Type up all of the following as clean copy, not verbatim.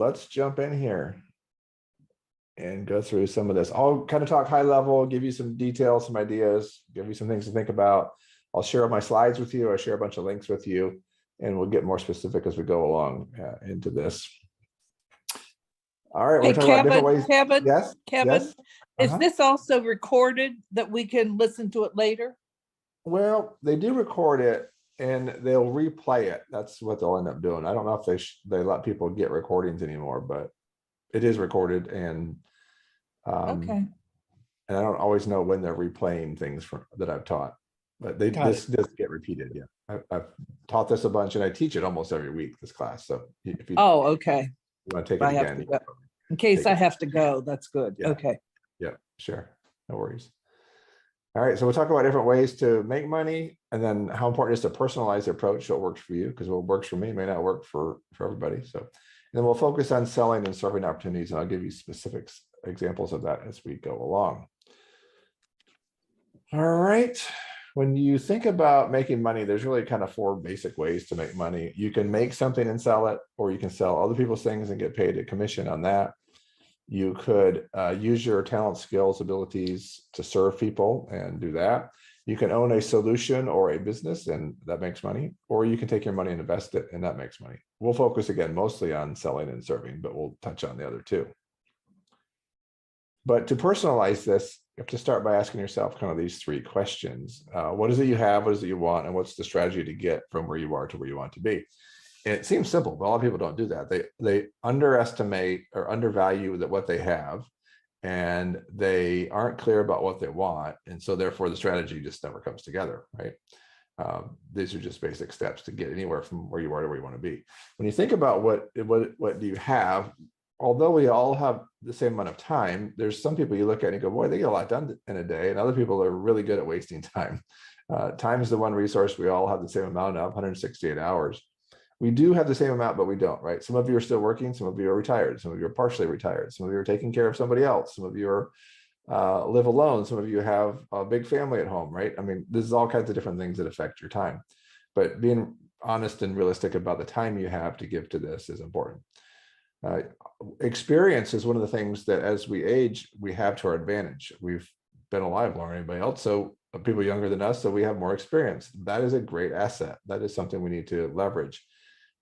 let's jump in here and go through some of this. I'll kind of talk high level, give you some details, some ideas, give you some things to think about. I'll share my slides with you. I share a bunch of links with you, and we'll get more specific as we go along into this. All right, Hey, we're talking about different ways. Kevin, Yes, Kevin, yes. is this also recorded that we can listen to it later? Well, they do record it and they'll replay it. That's what they'll end up doing. I don't know if they let people get recordings anymore, but it is recorded, and Okay. and I don't always know when they're replaying things that I've taught, but this does get repeated. Yeah, I've taught this a bunch, and I teach it almost every week, this class. So if you okay. want to take it again, In case I have to go, that's good. Yeah. Okay. Yeah, sure. No worries. All right, so we'll talk about different ways to make money, and then how important it is to personalize the approach so it works for you, because what works for me may not work for everybody. So, and then we'll focus on selling and serving opportunities, and I'll give you specific examples of that as we go along. All right. When you think about making money, there's really kind of 4 basic ways to make money. You can make something and sell it, or you can sell other people's things and get paid a commission on that. You could use your talent, skills, abilities to serve people and do that. You can own a solution or a business, and that makes money, or you can take your money and invest it, and that makes money. We'll focus again mostly on selling and serving, but we'll touch on the other 2. But to personalize this, you have to start by asking yourself kind of these 3 questions. What is it you have? What is it you want? And what's the strategy to get from where you are to where you want to be? And it seems simple, but a lot of people don't do that. They underestimate or undervalue what they have, and they aren't clear about what they want. And so therefore the strategy just never comes together, right? These are just basic steps to get anywhere from where you are to where you want to be. When you think about what do you have, although we all have the same amount of time, there's some people you look at and you go, boy, they get a lot done in a day. And other people are really good at wasting time. Time is the one resource we all have the same amount of, 168 hours. We do have the same amount, but we don't, right? Some of you are still working. Some of you are retired. Some of you are partially retired. Some of you are taking care of somebody else. Some of you are live alone. Some of you have a big family at home, right? I mean, this is all kinds of different things that affect your time. But being honest and realistic about the time you have to give to this is important. Experience is one of the things that as we age, we have to our advantage. We've been alive longer than anybody else. So people younger than us, so we have more experience. That is a great asset. That is something we need to leverage.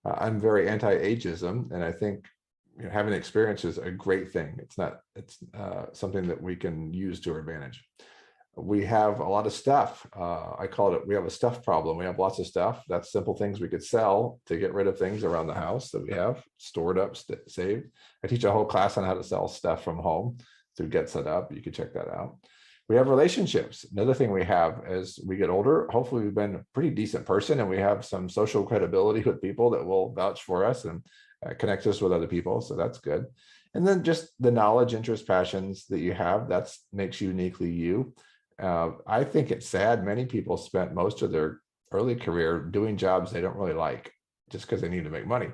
I'm very anti-ageism, and I think having experience is a great thing. It's something that we can use to our advantage. We have a lot of stuff. I call it, we have a stuff problem. We have lots of stuff. That's simple things we could sell to get rid of things around the house that we have stored up, saved. I teach a whole class on how to sell stuff from home to get set up. You can check that out. We have relationships. Another thing we have as we get older, hopefully we've been a pretty decent person and we have some social credibility with people that will vouch for us and connect us with other people. So that's good. And then just the knowledge, interest, passions that you have, that makes you uniquely you. I think it's sad. Many people spent most of their early career doing jobs they don't really like just because they need to make money.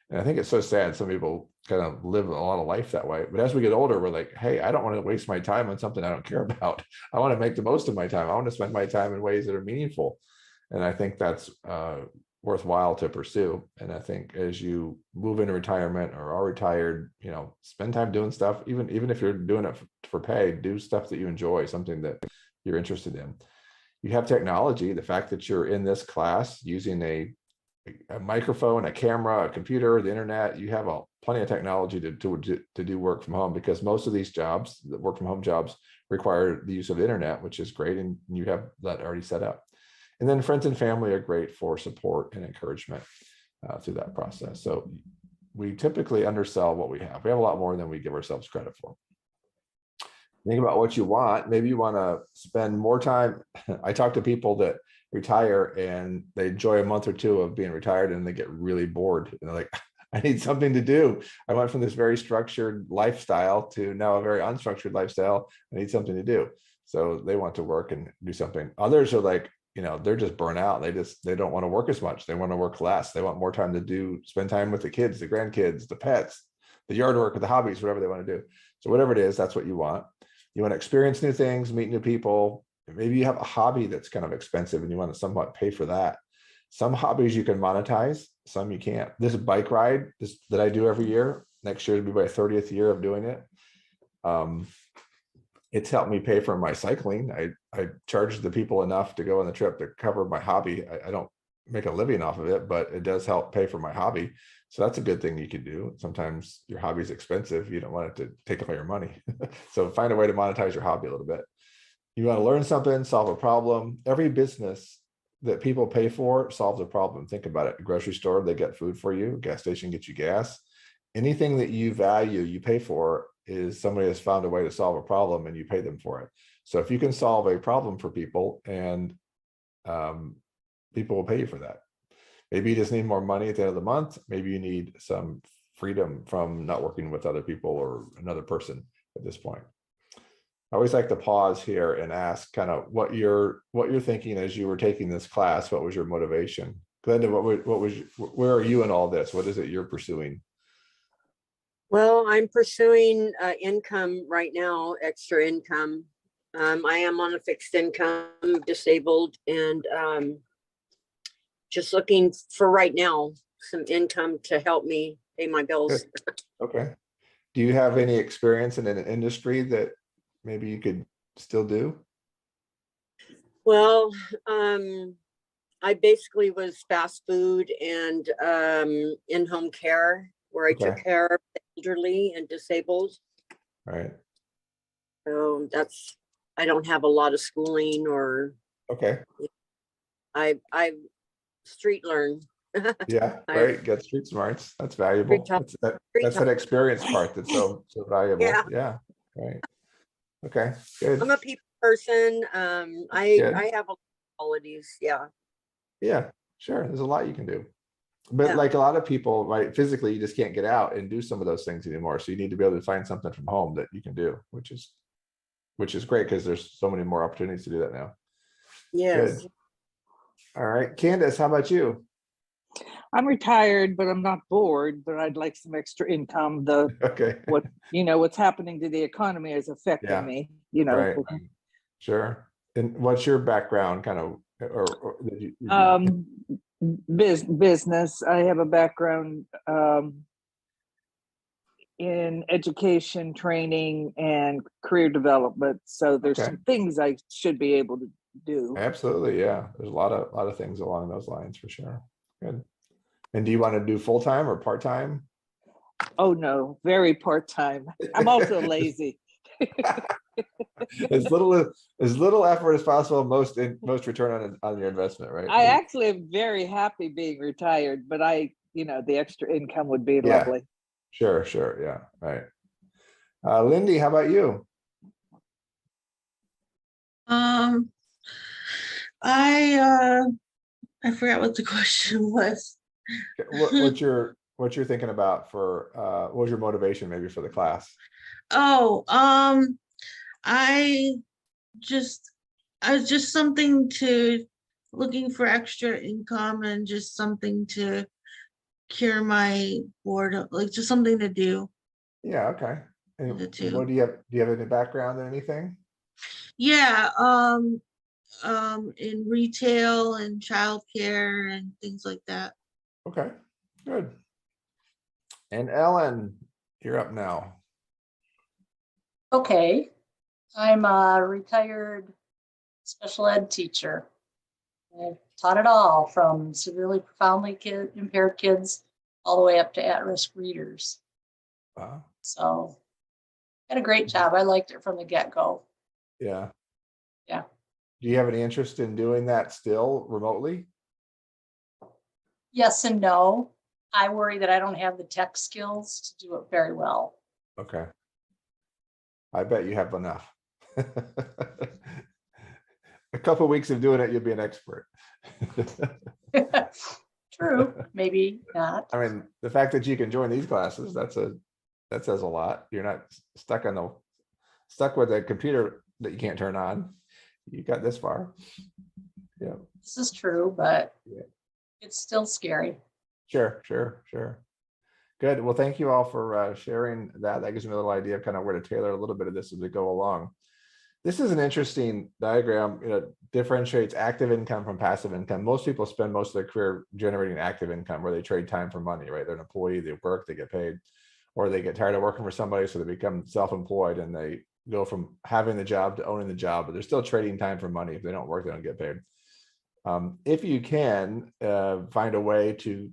And I think it's so sad. Some people kind of live a lot of life that way. But as we get older, we're like, hey, I don't want to waste my time on something I don't care about. I want to make the most of my time. I want to spend my time in ways that are meaningful. And I think that's worthwhile to pursue. And I think as you move into retirement or are retired, spend time doing stuff, even if you're doing it for pay, do stuff that you enjoy, something that you're interested in. You have technology. The fact that you're in this class using a microphone, a camera, a computer, the internet, you have plenty of technology to do work from home, because most of these jobs, the work from home jobs, require the use of the internet, which is great. And you have that already set up. And then friends and family are great for support and encouragement through that process. So we typically undersell what we have. We have a lot more than we give ourselves credit for. Think about what you want. Maybe you want to spend more time. I talk to people that retire and they enjoy a month or 2 of being retired and they get really bored. And they're like, I need something to do. I went from this very structured lifestyle to now a very unstructured lifestyle. I need something to do. So they want to work and do something. Others are like, they're just burnt out. They don't want to work as much. They want to work less. They want more time to spend time with the kids, the grandkids, the pets, the yard work, the hobbies, whatever they want to do. So whatever it is, that's what you want. You want to experience new things, meet new people. Maybe you have a hobby that's kind of expensive and you want to somewhat pay for that. Some hobbies you can monetize, some you can't. This bike ride that I do every year, next year to be my 30th year of doing it. It's helped me pay for my cycling. I charge the people enough to go on the trip to cover my hobby. I don't make a living off of it, but it does help pay for my hobby. So that's a good thing you can do. Sometimes your hobby is expensive. You don't want it to take all your money. So find a way to monetize your hobby a little bit. You want to learn something, solve a problem. Every business that people pay for solves a problem. Think about it. A grocery store, they get food for you. Gas station gets you gas. Anything that you value, you pay for, is somebody has found a way to solve a problem and you pay them for it. So if you can solve a problem for people, and people will pay you for that. Maybe you just need more money at the end of the month. Maybe you need some freedom from not working with other people or another person at this point. I always like to pause here and ask kind of what you're thinking as you were taking this class. What was your motivation? Glenda, where are you in all this? What is it you're pursuing? Well, I'm pursuing income right now, extra income. I am on a fixed income, disabled, and just looking for right now some income to help me pay my bills. Good. Okay. Do you have any experience in an industry that maybe you could still do? Well, I basically was fast food and in-home care, where I took care of the elderly and disabled. Right. So that's, I don't have a lot of schooling or. Okay. I street learn. Yeah, right. Get street smarts. That's valuable. That's that experience part that's so valuable. Yeah. Right. Okay. Good. I'm a people person. I have a lot of qualities. Yeah. Yeah, sure. There's a lot you can do. But like a lot of people, right, physically, you just can't get out and do some of those things anymore. So you need to be able to find something from home that you can do, which is great because there's so many more opportunities to do that now. Yes. Good. All right. Candace, how about you? I'm retired, but I'm not bored, but I'd like some extra income. Okay. What's happening to the economy is affecting me, Right. Sure. And what's your background kind of, or business. I have a background in education, training, and career development. So there's some things I should be able to do. Absolutely. Yeah. There's a lot of things along those lines for sure. Good. And do you want to do full-time or part-time? Oh no, very part-time. I'm also lazy. As little effort as possible, most return on your investment, right? I actually am very happy being retired, but the extra income would be lovely. Sure. Yeah. Right. Lindy, how about you? I forgot what the question was. What you're thinking about for what was your motivation maybe for the class? Oh, I just something to looking for extra income and just something to cure my boredom, like just something to do. Yeah. Okay. And what do you have? Do you have any background in anything? Yeah. In retail and childcare and things like that. Okay. Good. And Ellen, you're up now. Okay. I'm a retired special ed teacher. I've taught it all from severely profoundly impaired kids all the way up to at-risk readers. Wow. So had a great job. I liked it from the get-go. Yeah. Yeah. Do you have any interest in doing that still remotely? Yes and no. I worry that I don't have the tech skills to do it very well. Okay. I bet you have enough. A couple of weeks of doing it, you'll be an expert. True, maybe not. I mean, the fact that you can join these classes, that says a lot. You're not stuck with a computer that you can't turn on. You got this far. Yeah. This is true, but it's still scary. Sure. Good. Well, thank you all for sharing that. That gives me a little idea of kind of where to tailor a little bit of this as we go along. This is an interesting diagram. Differentiates active income from passive income. Most people spend most of their career generating active income, where they trade time for money, right? They're an employee, they work, they get paid. or they get tired of working for somebody, so they become self-employed and they go from having the job to owning the job, but they're still trading time for money. If they don't work, they don't get paid. If you can find a way to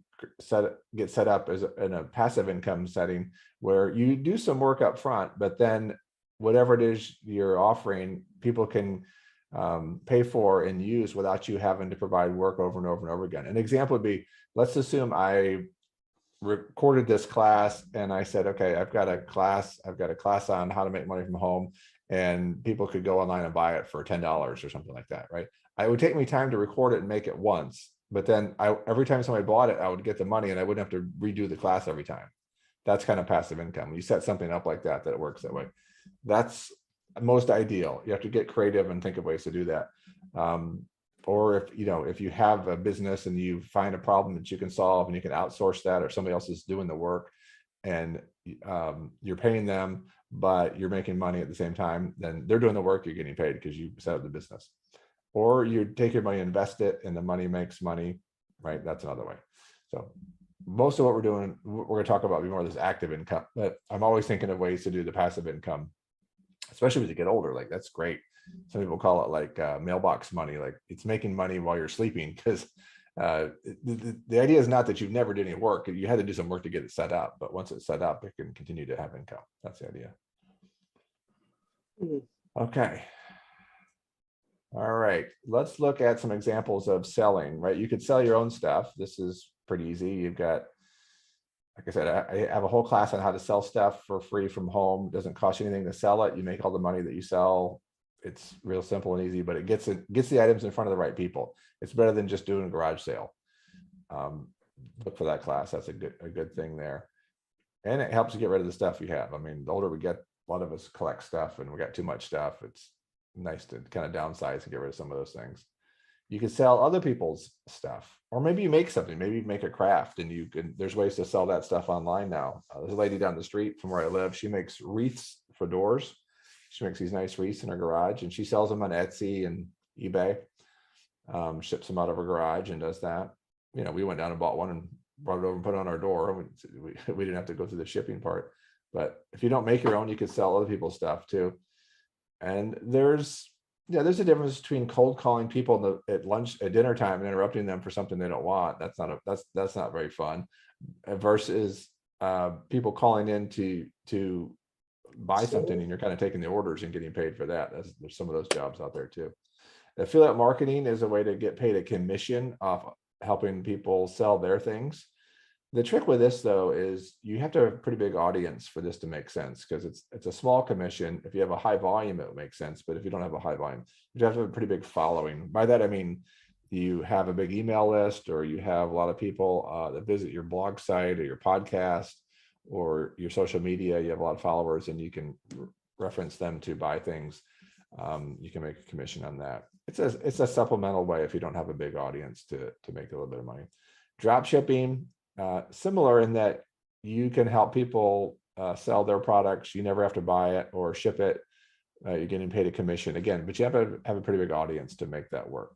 get set up as in a passive income setting where you do some work up front, but then whatever it is you're offering, people can pay for and use without you having to provide work over and over and over again. An example would be, let's assume I recorded this class and I said, okay, I've got a class on how to make money from home, and people could go online and buy it for $10 or something like that, right? It would take me time to record it and make it once, but then every time somebody bought it, I would get the money and I wouldn't have to redo the class every time. That's kind of passive income. When you set something up like that, that it works that way. That's most ideal. You have to get creative and think of ways to do that. Or if you have a business and you find a problem that you can solve and you can outsource that, or somebody else is doing the work and you're paying them, but you're making money at the same time, then they're doing the work, you're getting paid because you set up the business. Or you take your money, invest it, and the money makes money, right? That's another way. So most of what we're doing, we're going to talk about more of this active income, but I'm always thinking of ways to do the passive income, especially as you get older. Like, that's great. Some people call it like mailbox money, like it's making money while you're sleeping, because the idea is not that you've never did any work. You had to do some work to get it set up, but once it's set up, it can continue to have income. That's the idea. Okay. All right, let's look at some examples of selling, right? You could sell your own stuff. This is pretty easy. You've got, like I said, I have a whole class on how to sell stuff for free from home. It doesn't cost you anything to sell it. You make all the money that you sell. It's real simple and easy, but it gets the items in front of the right people. It's better than just doing a garage sale. Look for that class. That's a good thing there. And it helps you get rid of the stuff you have. I mean, the older we get, a lot of us collect stuff and we got too much stuff. It's nice to kind of downsize and get rid of some of those things. You can sell other people's stuff, or maybe you make something. Maybe you make a craft, and there's ways to sell that stuff online now. There's a lady down the street from where I live. She makes wreaths for doors. She makes these nice wreaths in her garage, and she sells them on Etsy and eBay. Ships them out of her garage and does that. We went down and bought one and brought it over and put it on our door. We didn't have to go through the shipping part. But if you don't make your own, you can sell other people's stuff too. And there's a difference between cold calling people at lunch, at dinner time, and interrupting them for something they don't want. That's not very fun. Versus people calling in to buy something, and you're kind of taking the orders and getting paid for that. There's some of those jobs out there too. Affiliate marketing is a way to get paid a commission off helping people sell their things. The trick with this, though, is you have to have a pretty big audience for this to make sense, because it's a small commission. If you have a high volume, it would make sense. But if you don't have a high volume, you have to have a pretty big following. By that, I mean, you have a big email list, or you have a lot of people that visit your blog site or your podcast or your social media. You have a lot of followers, and you can reference them to buy things. You can make a commission on that. It's a supplemental way if you don't have a big audience to make a little bit of money. Drop shipping. Similar in that you can help people sell their products. You never have to buy it or ship it. You're getting paid a commission again, but you have to have a pretty big audience to make that work.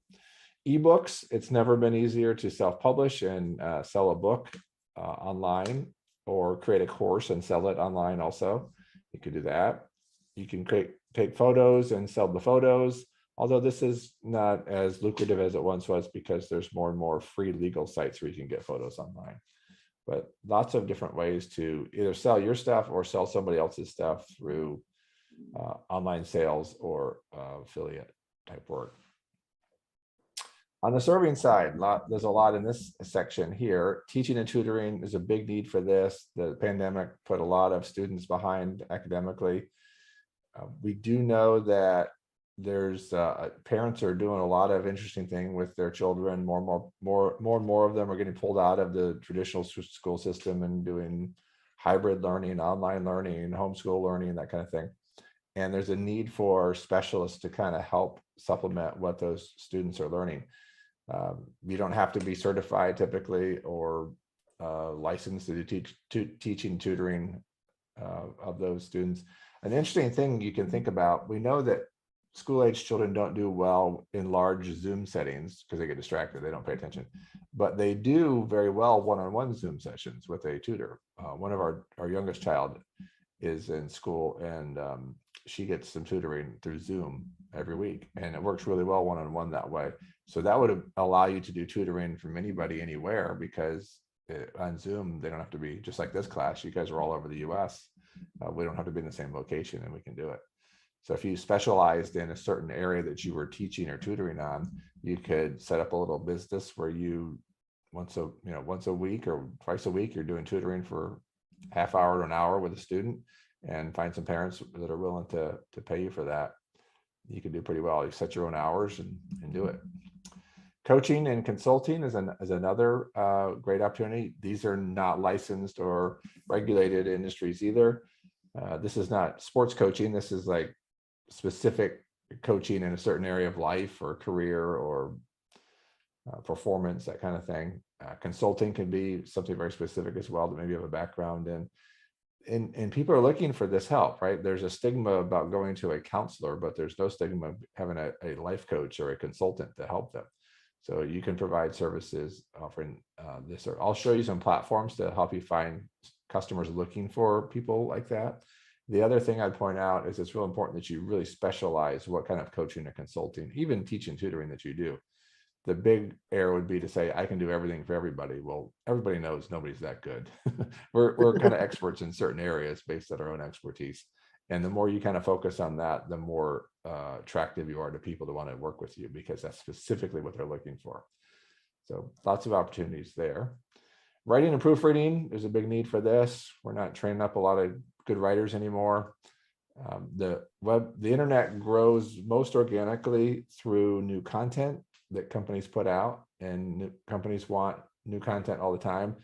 Ebooks, it's never been easier to self-publish and sell a book online, or create a course and sell it online also. You could do that. You can take photos and sell the photos, although this is not as lucrative as it once was, because there's more and more free legal sites where you can get photos online. But lots of different ways to either sell your stuff or sell somebody else's stuff through online sales or affiliate type work. On the serving side, there's a lot in this section here. Teaching and tutoring is a big need for this. The pandemic put a lot of students behind academically. We do know that there's parents are doing a lot of interesting things with their children. More and more of them are getting pulled out of the traditional school system and doing hybrid learning, online learning, homeschool learning, that kind of thing. And there's a need for specialists to kind of help supplement what those students are learning. You don't have to be certified typically or licensed to do teaching, tutoring of those students. An interesting thing you can think about, we know that school age children don't do well in large Zoom settings because they get distracted, they don't pay attention, but they do very well one-on-one Zoom sessions with a tutor. One of our youngest child is in school, and she gets some tutoring through Zoom every week, and it works really well one-on-one that way. So that would allow you to do tutoring from anybody, anywhere, because on Zoom, they don't have to be just like this class. You guys are all over the US. We don't have to be in the same location, and we can do it. So if you specialized in a certain area that you were teaching or tutoring on, you could set up a little business where you once a week or twice a week, you're doing tutoring for half hour to an hour with a student, and find some parents that are willing to pay you for that. You can do pretty well. You set your own hours and do it. Coaching and consulting is another great opportunity. These are not licensed or regulated industries either. This is not sports coaching. This is like specific coaching in a certain area of life or career or performance, that kind of thing. Consulting can be something very specific as well that maybe you have a background in. And people are looking for this help, right? There's a stigma about going to a counselor, but there's no stigma of having a life coach or a consultant to help them. So you can provide services offering this, or I'll show you some platforms to help you find customers looking for people like that. The other thing I'd point out is it's real important that you really specialize what kind of coaching or consulting, even teaching, tutoring that you do. The big error would be to say, I can do everything for everybody. Well, everybody knows nobody's that good. we're kind of experts in certain areas based on our own expertise. And the more you kind of focus on that, the more attractive you are to people to want to work with you, because that's specifically what they're looking for. So lots of opportunities there. Writing and proofreading, there's a big need for this. We're not training up a lot of good writers anymore. The internet grows most organically through new content that companies put out, and companies want new content all the time.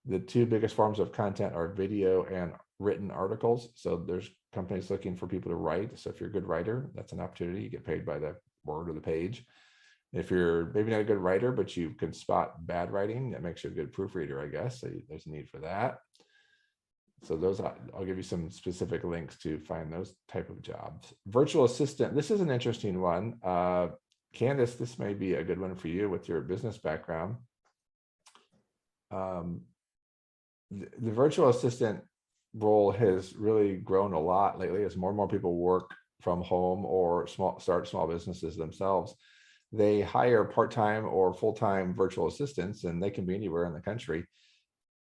The two biggest forms of content are video and written articles. So there's companies looking for people to write. So if you're a good writer, that's an opportunity. You get paid by the word or the page. If you're maybe not a good writer, but you can spot bad writing, that makes you a good proofreader, I guess. So there's a need for that. So those, I'll give you some specific links to find those type of jobs. Virtual assistant, this is an interesting one. Candace, this may be a good one for you with your business background. The virtual assistant role has really grown a lot lately as more and more people work from home or start small businesses themselves. They hire part-time or full-time virtual assistants, and they can be anywhere in the country.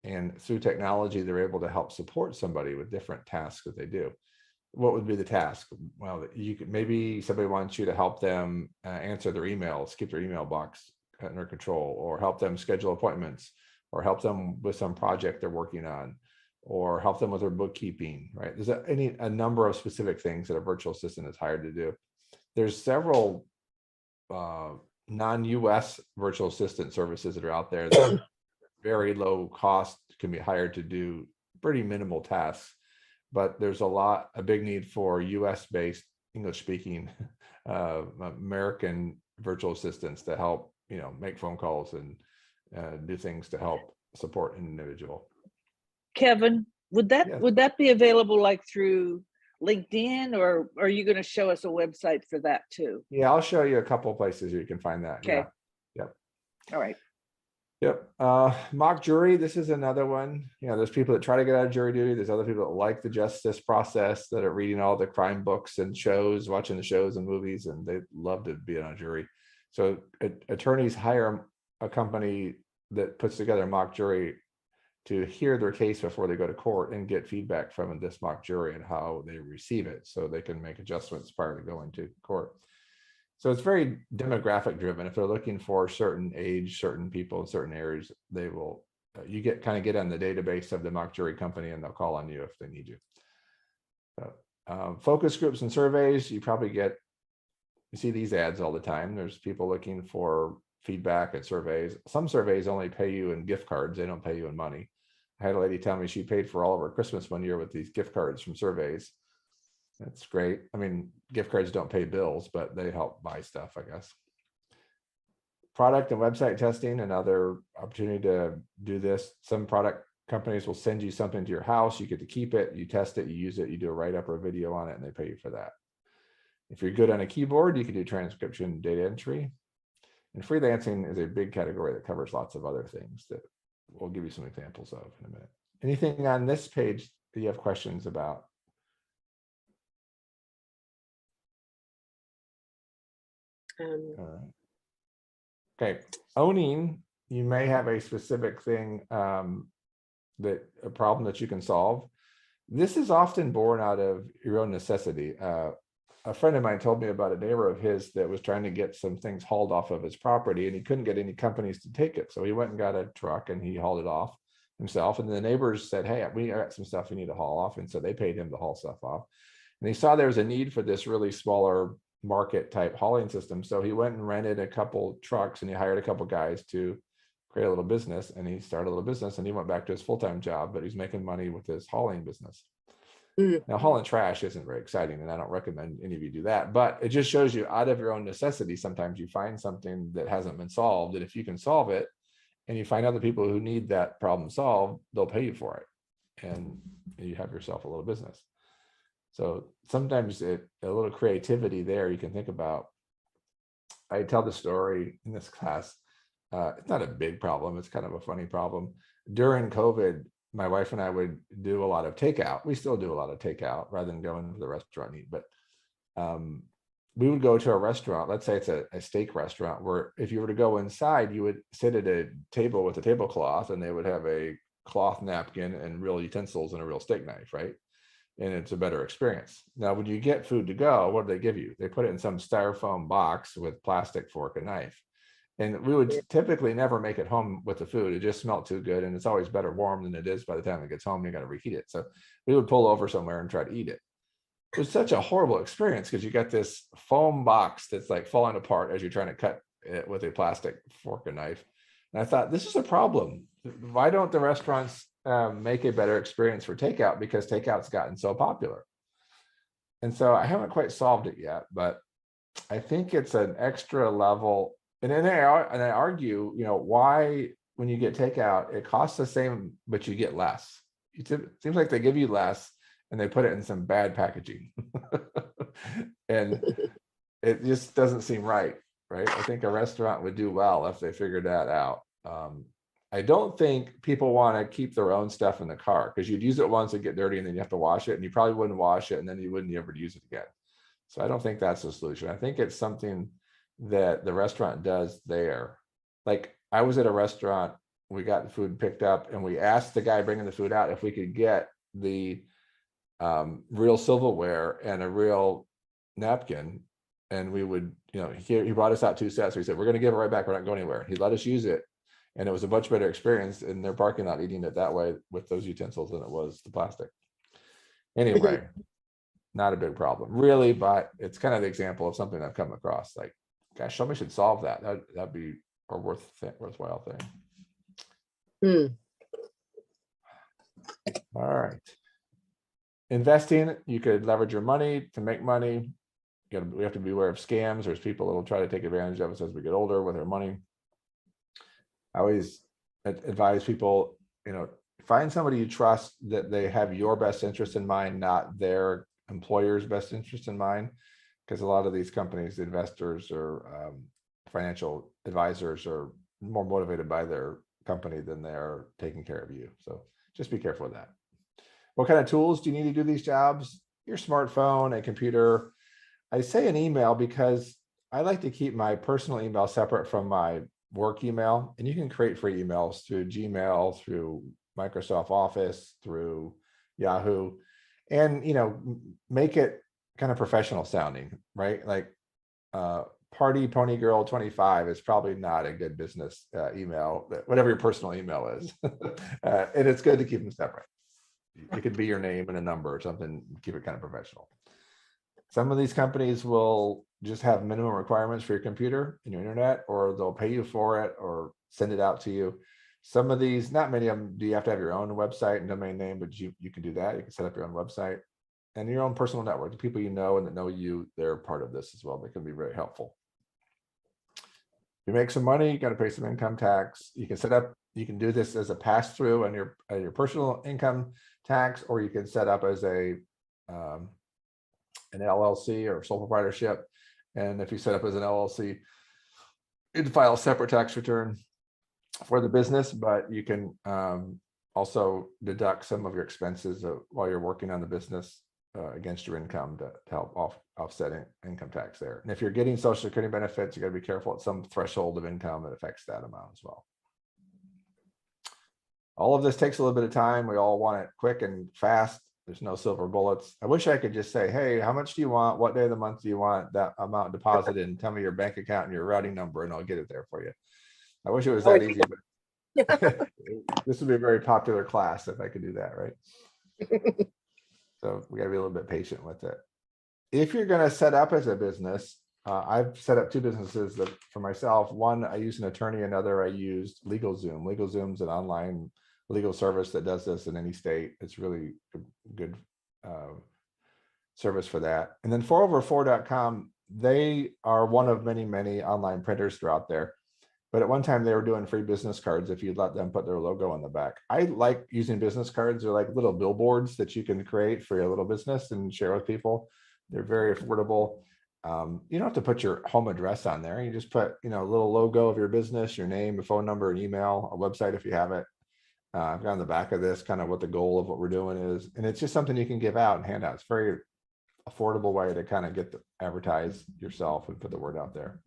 And through technology, they're able to help support somebody with different tasks that they do. What would be the task? Well, you could, maybe somebody wants you to help them answer their emails, keep their email box under control, or help them schedule appointments, or help them with some project they're working on, or help them with their bookkeeping, right? There's a number of specific things that a virtual assistant is hired to do. There's several non-US virtual assistant services that are out there that very low cost, can be hired to do pretty minimal tasks. But there's a big need for US based English speaking American virtual assistants to help, make phone calls and do things to help support an individual. Kevin, would that be available like through LinkedIn, or are you going to show us a website for that too? Yeah, I'll show you a couple of places you can find that. Okay. Yeah. Yep. All right. Yep. Mock jury. This is another one. There's people that try to get out of jury duty. There's other people that like the justice process, that are reading all the crime books and shows, watching the shows and movies, and they love to be on a jury. So attorneys hire a company that puts together a mock jury to hear their case before they go to court and get feedback from this mock jury and how they receive it, so they can make adjustments prior to going to court. So it's very demographic driven. If they're looking for certain age, certain people in certain areas, they will, you get on the database of the mock jury company, and they'll call on you if they need you. Focus groups and surveys, you see these ads all the time. There's people looking for feedback and surveys. Some surveys only pay you in gift cards. They don't pay you in money. I had a lady tell me she paid for all of her Christmas one year with these gift cards from surveys. That's great. I mean, gift cards don't pay bills, but they help buy stuff, I guess. Product and website testing, another opportunity to do this. Some product companies will send you something to your house. You get to keep it, you test it, you use it, you do a write-up or a video on it, and they pay you for that. If you're good on a keyboard, you can do transcription, data entry. And freelancing is a big category that covers lots of other things that we'll give you some examples of in a minute. Anything on this page that you have questions about? All right. Okay, owning, you may have a specific thing, that a problem that you can solve. This is often born out of your own necessity. A friend of mine told me about a neighbor of his that was trying to get some things hauled off of his property, and he couldn't get any companies to take it. So he went and got a truck and he hauled it off himself. And the neighbors said, hey, we got some stuff we need to haul off. And so they paid him to haul stuff off. And he saw there was a need for this really smaller market type hauling system. So he went and rented a couple trucks and he hired a couple guys to create a little business, and he started a little business, and he went back to his full-time job, but he's making money with his hauling business. Now, hauling trash isn't very exciting, and I don't recommend any of you do that, but it just shows you out of your own necessity, sometimes you find something that hasn't been solved, and if you can solve it and you find other people who need that problem solved, they'll pay you for it, and you have yourself a little business. So sometimes a little creativity there you can think about. I tell the story in this class. It's not a big problem. It's kind of a funny problem. During COVID, my wife and I would do a lot of takeout. We still do a lot of takeout rather than going to the restaurant and eat. But we would go to a restaurant. Let's say it's a steak restaurant, where if you were to go inside, you would sit at a table with a tablecloth, and they would have a cloth napkin and real utensils and a real steak knife, right? And it's a better experience. Now, when you get food to go, what do they give you? They put it in some styrofoam box with plastic fork and knife. And we would typically never make it home with the food. It just smelled too good. And it's always better warm than it is by the time it gets home. You got to reheat it. So we would pull over somewhere and try to eat it. It was such a horrible experience because you got this foam box that's like falling apart as you're trying to cut it with a plastic fork and knife. And I thought, this is a problem. Why don't the restaurants make a better experience for takeout? Because takeout's gotten so popular. And so I haven't quite solved it yet, but I think it's an extra level. And then I argue, why, when you get takeout, it costs the same, but you get less. It seems like they give you less and they put it in some bad packaging. And it just doesn't seem right? I think a restaurant would do well if they figured that out. I don't think people want to keep their own stuff in the car, because you'd use it once and get dirty and then you have to wash it, and you probably wouldn't wash it, and then you wouldn't ever use it again. So I don't think that's the solution. I think it's something that the restaurant does there. Like, I was at a restaurant, we got the food picked up, and we asked the guy bringing the food out if we could get the real silverware and a real napkin. And we would, he brought us out 2 sets. So he said, we're going to give it right back. We're not going anywhere. He let us use it. And it was a much better experience in their parking lot eating it that way with those utensils than it was the plastic. Anyway, not a big problem really, but it's kind of the example of something I've come across. Like, gosh, somebody should solve that. That'd be a worthwhile thing. All right. Investing, you could leverage your money to make money. We have to be aware of scams. There's people that will try to take advantage of us as we get older with our money. I always advise people, find somebody you trust, that they have your best interest in mind, not their employer's best interest in mind. Because a lot of these companies, investors or financial advisors, are more motivated by their company than they're taking care of you. So just be careful of that. What kind of tools do you need to do these jobs? Your smartphone, a computer. I say an email because I like to keep my personal email separate from my work email. And you can create free emails through Gmail, through Microsoft Office, through Yahoo, and make it kind of professional sounding, right? Like Party Pony Girl 25 is probably not a good business email, whatever your personal email is. And it's good to keep them separate. It could be your name and a number or something, keep it kind of professional. Some of these companies will just have minimum requirements for your computer and your internet, or they'll pay you for it or send it out to you. Some of these, not many of them, do you have to have your own website and domain name, but you can do that. You can set up your own website and your own personal network. The people you know and that know you, they're part of this as well. They can be very helpful. If you make some money, you got to pay some income tax. You can do this as a pass-through on your personal income tax, or you can set up as a an LLC or sole proprietorship. And if you set up as an LLC, you'd file a separate tax return for the business, but you can also deduct some of your expenses while you're working on the business against your income to help offset income tax there. And if you're getting Social Security benefits, you got to be careful at some threshold of income that affects that amount as well. All of this takes a little bit of time. We all want it quick and fast. There's no silver bullets. I wish I could just say, hey, how much do you want? What day of the month do you want that amount deposited? And tell me your bank account and your routing number, and I'll get it there for you. I wish it was that easy, but this would be a very popular class if I could do that, right? So we got to be a little bit patient with it. If you're going to set up as a business, I've set up 2 businesses that for myself. One, I use an attorney. Another, I used LegalZoom. LegalZoom's an online legal service that does this in any state. It's really a good service for that. And then 4over4.com, they are one of many, many online printers throughout there. But at one time they were doing free business cards if you'd let them put their logo on the back. I like using business cards. They're like little billboards that you can create for your little business and share with people. They're very affordable. You don't have to put your home address on there. You just put, a little logo of your business, your name, a phone number, an email, a website if you have it. I've got on the back of this kind of what the goal of what we're doing is. And it's just something you can give out and hand out. It's a very affordable way to kind of get to advertise yourself and put the word out there.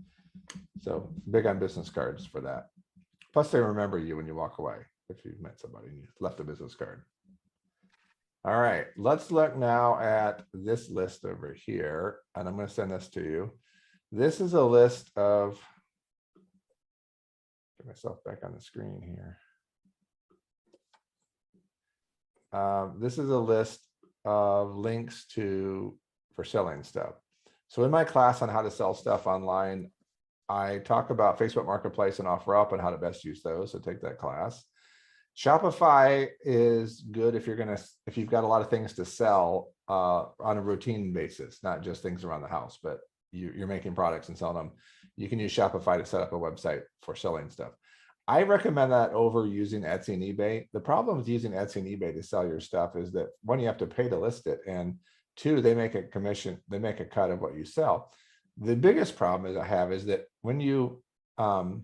So big on business cards for that. Plus they remember you when you walk away if you've met somebody and you left a business card. All right, let's look now at this list over here, and I'm going to send this to you. This is a list of, get myself back on the screen here. This is a list of links for selling stuff. So in my class on how to sell stuff online, I talk about Facebook Marketplace and OfferUp and how to best use those. So take that class. Shopify is good if you've got a lot of things to sell on a routine basis, not just things around the house, but you're making products and selling them. You can use Shopify to set up a website for selling stuff. I recommend that over using Etsy and eBay. The problem with using Etsy and eBay to sell your stuff is that 1, you have to pay to list it, and 2, they make a commission, they make a cut of what you sell. The biggest problem is I have is that when you finally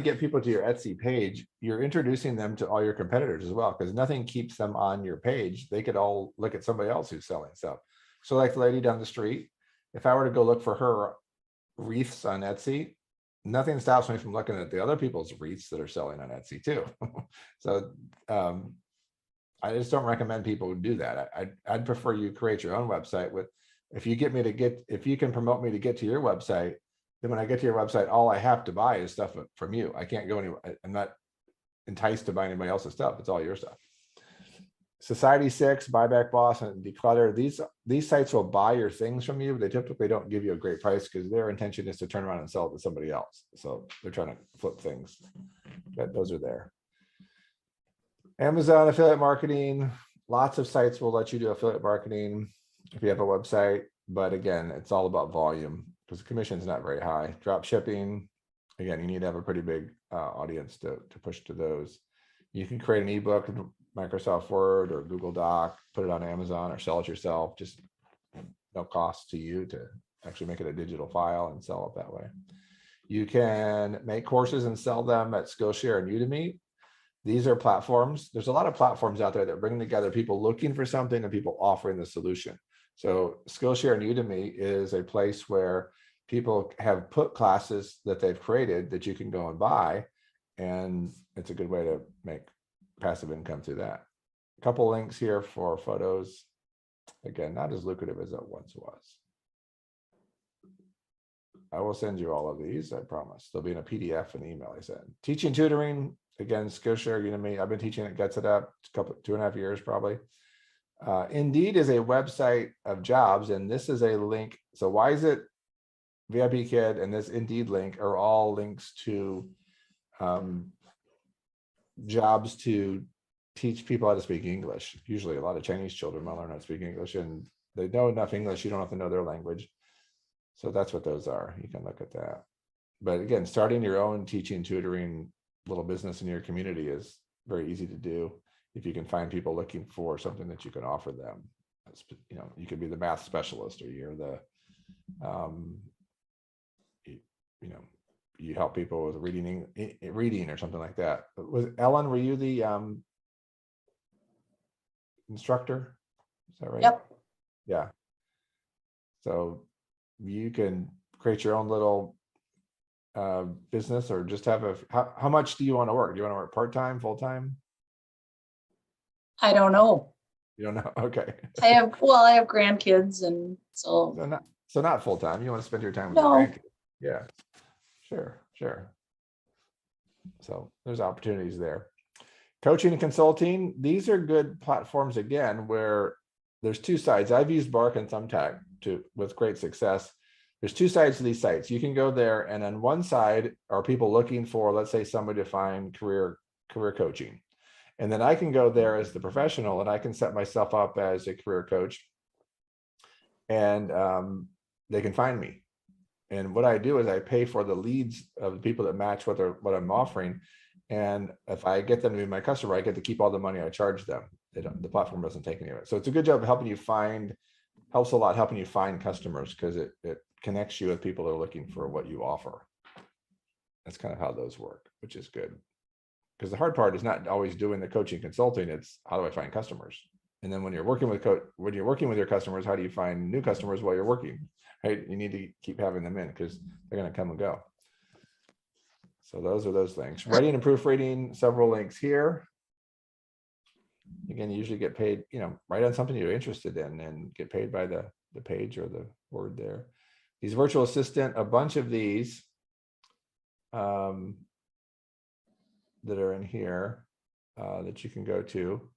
get people to your Etsy page, you're introducing them to all your competitors as well, because nothing keeps them on your page. They could all look at somebody else who's selling stuff. So like the lady down the street, if I were to go look for her wreaths on Etsy, nothing stops me from looking at the other people's wreaths that are selling on Etsy too. So I just don't recommend people do that. I'd prefer you create your own website with, if you can promote me to get to your website, then when I get to your website, all I have to buy is stuff from you. I can't go anywhere. I'm not enticed to buy anybody else's stuff. It's all your stuff. Society6, Buyback Boss, and Declutter. These sites will buy your things from you, but they typically don't give you a great price because their intention is to turn around and sell it to somebody else. So they're trying to flip things. But those are there. Amazon affiliate marketing. Lots of sites will let you do affiliate marketing if you have a website. But again, it's all about volume because the commission is not very high. Drop shipping. Again, you need to have a pretty big audience to push to those. You can create an ebook in Microsoft Word or Google Doc, put it on Amazon or sell it yourself. Just no cost to you to actually make it a digital file and sell it that way. You can make courses and sell them at Skillshare and Udemy. These are platforms. There's a lot of platforms out there that bring together people looking for something and people offering the solution. So Skillshare and Udemy is a place where people have put classes that they've created that you can go and buy. And it's a good way to make passive income through that. A couple links here for photos. Again, not as lucrative as it once was. I will send you all of these, I promise. They'll be in a PDF and email I send. Teaching, tutoring, again, Skillshare, Udemy. I've been teaching it, Gets It Up, 2.5 years probably. Indeed is a website of jobs, and this is a link. So why is it VIP Kid and this Indeed link are all links to jobs to teach people how to speak English. Usually a lot of Chinese children want to learn how to speak English, and they know enough English, you don't have to know their language. So that's what those are. You can look at that. But again, starting your own teaching, tutoring little business in your community is very easy to do. if you can find people looking for something that you can offer them. You know, you could be the math specialist, or you're the, you know, you help people with reading or something like that. Was Ellen, were you the instructor? Is that right? Yep. Yeah. So you can create your own little business, or just have a, how much do you want to work? Do you want to work part-time, full-time? I don't know. You don't know? Okay. I have grandkids, and so So not full-time. You want to spend your time with your no. grandkids. Yeah, sure. So there's opportunities there. Coaching and consulting, these are good platforms, again, where there's two sides. I've used Bark and Thumbtack with great success. There's two sides to these sites. You can go there, and on one side are people looking for, let's say, somebody to find career coaching. And then I can go there as the professional, and I can set myself up as a career coach, and they can find me. And what I do is I pay for the leads of the people that match what I'm offering. And if I get them to be my customer, I get to keep all the money I charge them. The platform doesn't take any of it. So it's a good job of helping you helps a lot helping you find customers, because it connects you with people that are looking for what you offer. That's kind of how those work, which is good. Because the hard part is not always doing the coaching consulting, it's how do I find customers? And then when you're working with your customers, how do you find new customers while you're working? Right? You need to keep having them in, because they're going to come and go. So those are those things. Writing and proofreading, several links here. Again, you usually get paid, write on something you're interested in and get paid by the page or the word there. These virtual assistant, a bunch of these that are in here that you can go to.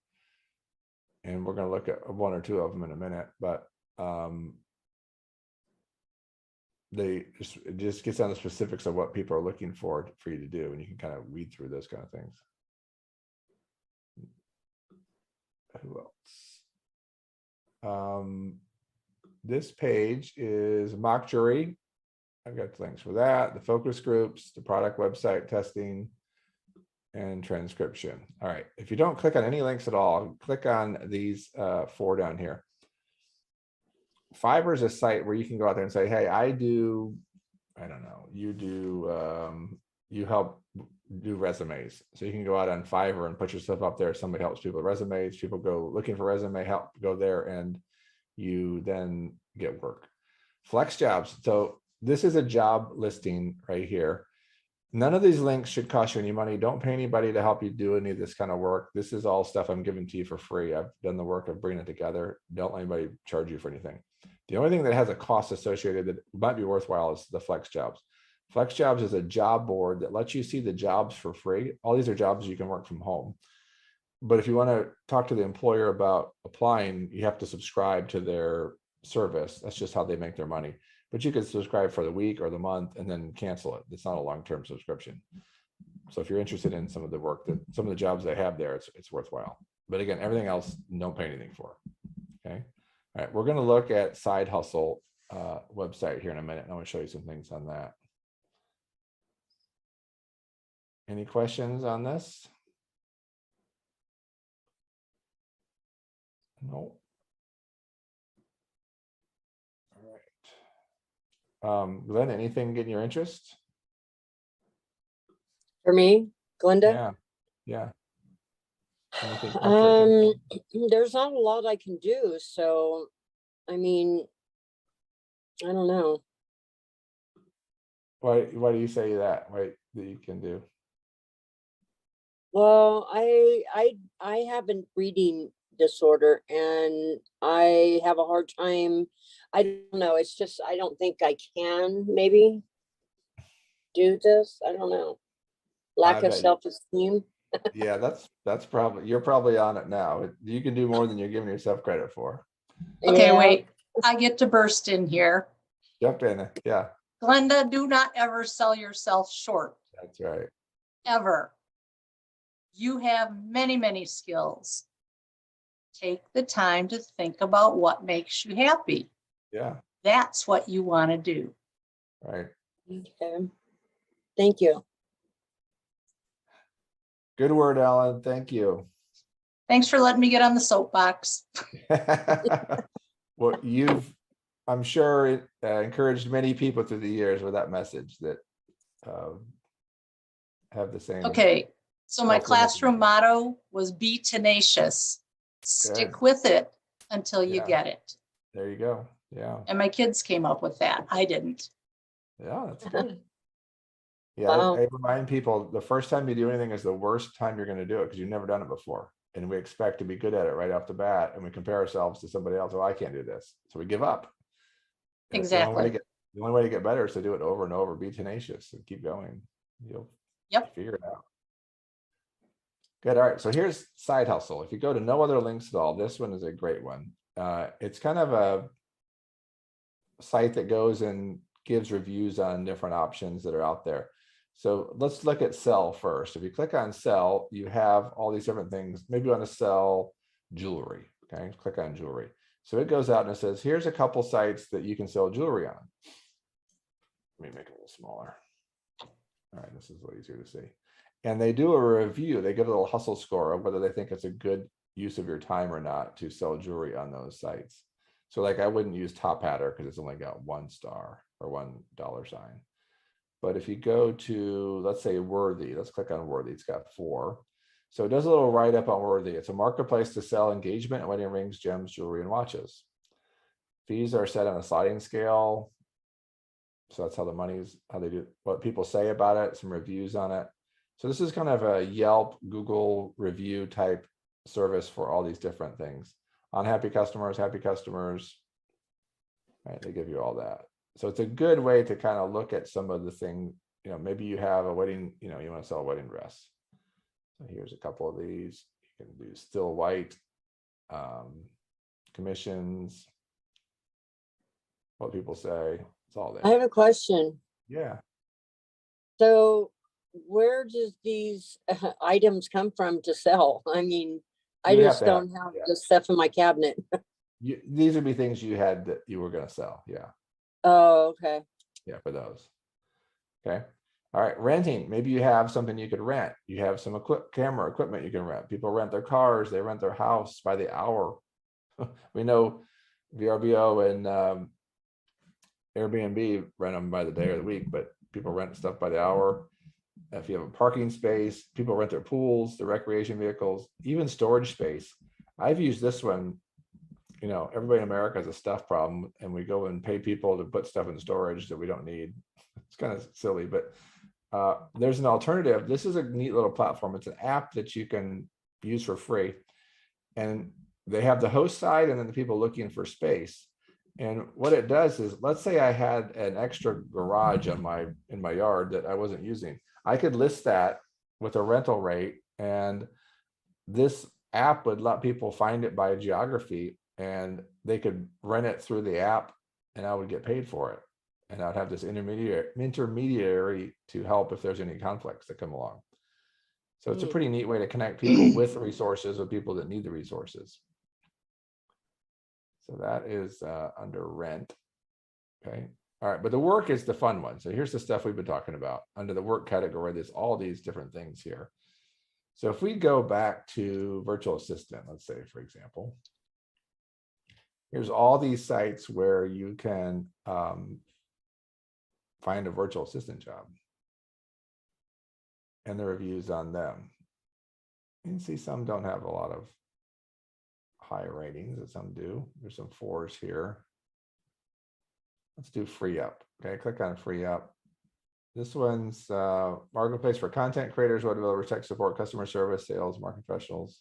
And we're going to look at one or two of them in a minute, but it just gets down to the specifics of what people are looking for you to do, and you can kind of weed through those kind of things. Who else? This page is mock jury. I've got links for that, the focus groups, the product website testing, and transcription. All right, if you don't click on any links at all, click on these 4 down here. Fiverr is a site where you can go out there and say, hey, you help do resumes. So you can go out on Fiverr and put yourself up there. Somebody helps people with resumes. People go looking for resume help, go there, and you then get work. Flex jobs. So this is a job listing right here. None of these links should cost you any money. Don't pay anybody to help you do any of this kind of work. This is all stuff I'm giving to you for free. I've done the work of bringing it together. Don't let anybody charge you for anything. The only thing that has a cost associated that might be worthwhile is the Flex Jobs. Flex Jobs is a job board that lets you see the jobs for free. All these are jobs you can work from home. But if you want to talk to the employer about applying, you have to subscribe to their service. That's just how they make their money. But you can subscribe for the week or the month and then cancel it. It's not a long-term subscription. So if you're interested in some of the work some of the jobs they have there, it's worthwhile. But again, everything else, don't pay anything for. Okay. All right. We're going to look at Side Hustle website here in a minute. And I want to show you some things on that. Any questions on this? No. All right. Glenn, anything getting your interest? For me, Glenda? Yeah. There's not a lot I can do. So, I mean, I don't know. Why do you say that? That you can do? Well, I have a reading disorder, and I have a hard time. I don't know. It's just, I don't think I can maybe do this. I don't know. Lack of self-esteem. Yeah, that's probably, you're probably on it now. You can do more than you're giving yourself credit for. Okay, Yeah. wait. I get to burst in here. Jump in. Yeah. Glenda, do not ever sell yourself short. That's right. Ever. You have many, many skills. Take the time to think about what makes you happy. Yeah. That's what you want to do. Right. Okay. Thank you. Good word, Alan. Thank you. Thanks for letting me get on the soapbox. Well, I'm sure, encouraged many people through the years with that message that have the same. Okay, so my self-limiting classroom thing. motto was be tenacious. Stick Good. with it until you Yeah. get it. There you go. Yeah. And my kids came up with that. I didn't. Yeah, that's good. Yeah, Wow. I remind people the first time you do anything is the worst time you're going to do it because you've never done it before. And we expect to be good at it right off the bat. And we compare ourselves to somebody else. Oh, I can't do this. So we give up. And it's Exactly. the only way to get better is to do it over and over, be tenacious and keep going. You'll figure it out. Good. All right. So here's side hustle. If you go to no other links at all, this one is a great one. It's kind of a site that goes and gives reviews on different options that are out there. So let's look at sell first. If you click on sell, you have all these different things. Maybe you want to sell jewelry. Okay, click on jewelry. So it goes out and it says, here's a couple sites that you can sell jewelry on. Let me make it a little smaller. All right, this is a little easier to see. And they do a review. They give a little hustle score of whether they think it's a good use of your time or not to sell jewelry on those sites. So like I wouldn't use Top Hatter because it's only got 1 star or $1 sign. But if you go to, let's say Worthy, let's click on Worthy, it's got 4. So it does a little write up on Worthy. It's a marketplace to sell engagement, wedding rings, gems, jewelry, and watches. Fees are set on a sliding scale. So that's how the money's, how they do, what people say about it, some reviews on it. So this is kind of a Yelp, Google review type service for all these different things. Unhappy customers, happy customers, right? They give you all that. So it's a good way to kind of look at some of the things, you know, maybe you have a wedding, you know, you want to sell a wedding dress. So here's a couple of these. You can do still white, commissions, what people say, it's all I there. have a question. Yeah. So where does these items come from to sell? I mean, I You have just to have- don't have yeah. the stuff in my cabinet. These would be things you had that you were going to sell. Yeah. Oh, okay. Yeah, for those. Okay. All right. Renting. Maybe you have something you could rent. You have some camera equipment you can rent. People rent their cars. They rent their house by the hour. We know VRBO and Airbnb rent them by the day or the week, but people rent stuff by the hour. If you have a parking space, people rent their pools, their recreation vehicles, even storage space. I've used this one. You know, everybody in America has a stuff problem, and we go and pay people to put stuff in storage that we don't need. It's kind of silly, but there's an alternative. This is a neat little platform. It's an app that you can use for free. And they have the host side and then the people looking for space. And what it does is, let's say I had an extra garage in my yard that I wasn't using. I could list that with a rental rate, and this app would let people find it by geography, and they could rent it through the app, and I would get paid for it. And I'd have this intermediary to help if there's any conflicts that come along. So it's a pretty neat way to connect people with the resources with people that need the resources. So that is under rent. Okay. All right. But the work is the fun one. So here's the stuff we've been talking about under the work category. There's all these different things here. So if we go back to virtual assistant, let's say, for example, here's all these sites where you can find a virtual assistant job and the reviews on them. You can see some don't have a lot of high ratings, and some do. There's some 4s here. Let's do free up. Okay, click on free up. This one's marketplace for content creators, web developers, tech support, customer service, sales, market professionals.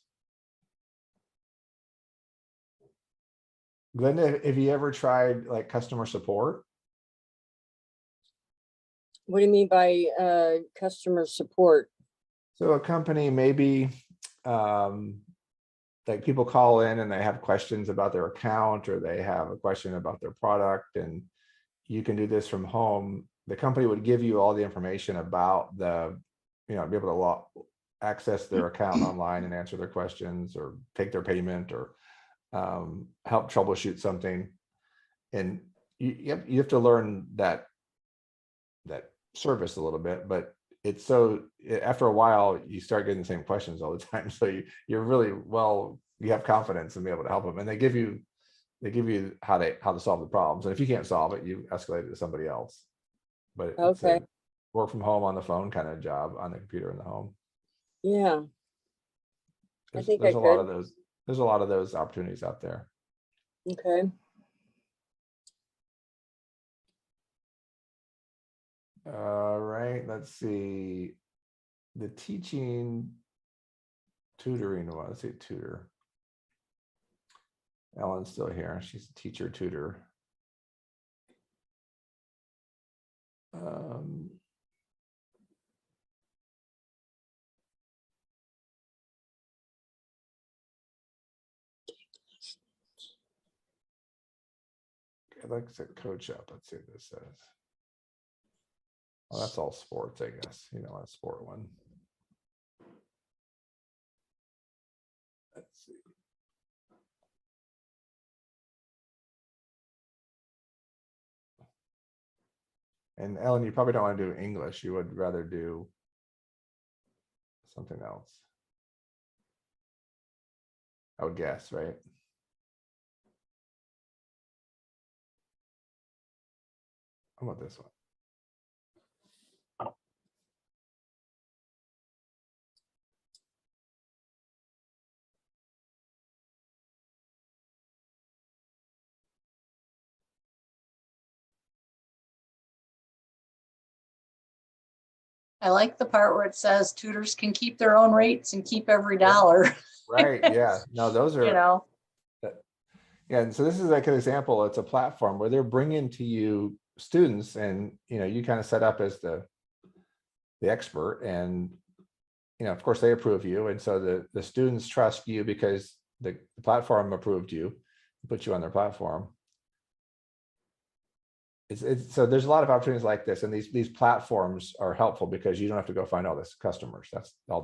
Glenda, have you ever tried like customer support? What do you mean by customer support? So a company maybe like people call in and they have questions about their account, or they have a question about their product, and you can do this from home. The company would give you all the information about the, you know, be able to access their account online and answer their questions or take their payment or help troubleshoot something. And you have to learn that service a little bit, but it's so after a while, you start getting the same questions all the time. So you're really, well, you have confidence in being able to help them, and they give you how to solve the problems. And if you can't solve it, you escalate it to somebody else. But it's Okay. a work from home on the phone kind of job on the computer in the home. Yeah. I think There's I a lot could. of those. There's a lot of those opportunities out there. Okay. All right, let's see. The teaching, tutoring one. Let's see, tutor. Ellen's still here. She's a teacher tutor. I'd like to coach up. Let's see what this says. Well, that's all sports, I guess. You know, a sport one. Let's see. And Ellen, you probably don't want to do English. You would rather do something else, I would guess, right? How about this one? I like the part where it says tutors can keep their own rates and keep every dollar. Right, yeah. No, those are, You know, yeah, and so this is like an example. It's a platform where they're bringing to you students, and you kind of set up as the expert, and of course they approve you, and so the students trust you because the platform approved you, put you on their platform. It's so there's a lot of opportunities like this, and these platforms are helpful because you don't have to go find all this customers. That's all